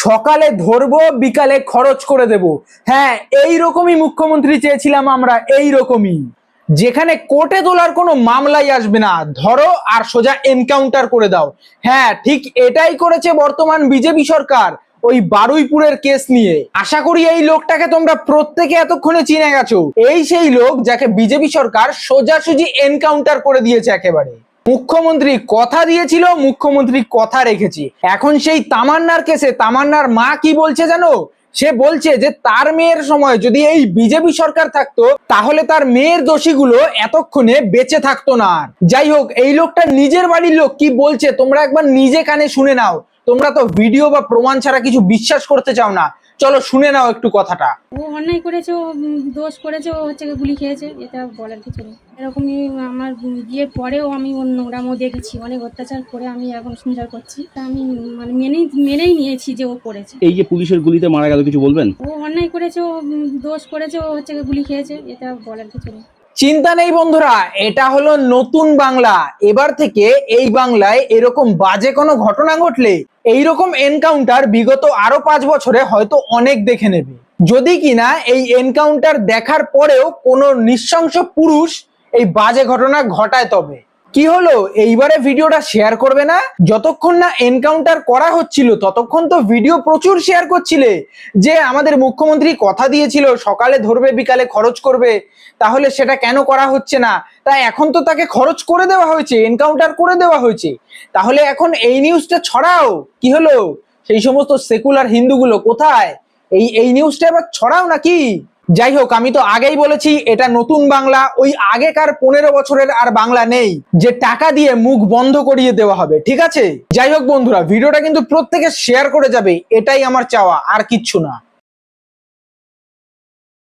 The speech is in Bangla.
সকালে ধরবো বিকালে খরচ করে দেব। হ্যাঁ, এই রকমই মুখ্যমন্ত্রী চেয়েছিলাম আমরা, এই রকমই, যেখানে কোর্টে তোলার কোনো মামলাই আসবে না, ধরো আর সোজা এনকাউন্টার করে দাও। হ্যাঁ, ঠিক এটাই করেছে বর্তমান বিজেপি সরকার ওই বারুইপুরের কেস নিয়ে। আশা করি এই লোকটাকে তোমরা প্রত্যেকে এতক্ষণে চিনে গেছো। এই সেই লোক যাকে বিজেপি সরকার সোজাসুজি এনকাউন্টার করে দিয়েছে একেবারে। মুখ্যমন্ত্রী কথা দিয়েছিল, মুখ্যমন্ত্রী কথা রেখেছে। এখন সেই তামান্নার কেসে তামান্নার মা কি বলছে জানো? সে বলছে যে তার মেয়ের সময় যদি এই বিজেপি সরকার থাকতো তাহলে তার মেয়ের দোষীগুলো এতক্ষণে বেঁচে থাকতো না। যাই হোক, এই লোকটা নিজের বাড়ির লোক কি বলছে তোমরা একবার নিজে কানে শুনে নাও। তোমরা তো ভিডিও বা প্রমাণ ছাড়া কিছু বিশ্বাস করতে চাও না, চলো শুনে নাও একটু কথাটা। ও অন্যায় করেছে, ও দোষ করেছে, ও হচ্ছে গুলি খেয়েছে, এটা বলার কিছু নেই। এরকমই আমার বিয়ের পরেও আমি ওর নোংরামও দেখেছি, অনেক অত্যাচার করে আমি এখন সংসার করছি, তা আমি মানে মেনেই নিয়েছি যে ও করেছে। এই যে পুলিশের গুলিতে মারা গেল, কিছু বলবেন? ও অন্যায় করেছে, ও দোষ করেছে, ও হচ্ছে গুলি খেয়েছে, এটা বলার কিছু নেই। চিন্তা নেই বন্ধুরা, এটা হলো নতুন বাংলা। এবার থেকে এই বাংলায় এরকম বাজে কোনো ঘটনা ঘটলে এইরকম এনকাউন্টার বিগত আরো 5 বছরে হয়তো অনেক দেখে নেবে। যদি কিনা এই এনকাউন্টার দেখার পরেও কোনো নৃশংস পুরুষ এই বাজে ঘটনা ঘটায়, তবে কি হলো এইবারে ভিডিওটা শেয়ার করবে না? যতক্ষণ না এনকাউন্টার করা হচ্ছিল ততক্ষণ তো ভিডিও প্রচুর শেয়ার করছিলে যে আমাদের মুখ্যমন্ত্রী কথা দিয়েছিল সকালে ধরবে বিকালে খরচ করবে, তাহলে সেটা কেন করা হচ্ছে না? তাই এখন তো তাকে খরচ করে দেওয়া হয়েছে, এনকাউন্টার করে দেওয়া হয়েছে, তাহলে এখন এই নিউজটা ছড়াও। কি হলো, সেই সমস্ত সেকুলার হিন্দুগুলো কোথায়? এই নিউজটা এবার ছড়াও নাকি? যাই হোক, আমি তো আগেই বলেছি এটা নতুন বাংলা, ওই আগেকার 15 বছরের আর বাংলা নেই যে টাকা দিয়ে মুখ বন্ধ করিয়ে দেওয়া হবে, ঠিক আছে? যাই হোক বন্ধুরা, ভিডিওটা কিন্তু প্রত্যেকে শেয়ার করে যাবে, এটাই আমার চাওয়া, আর কিচ্ছু না।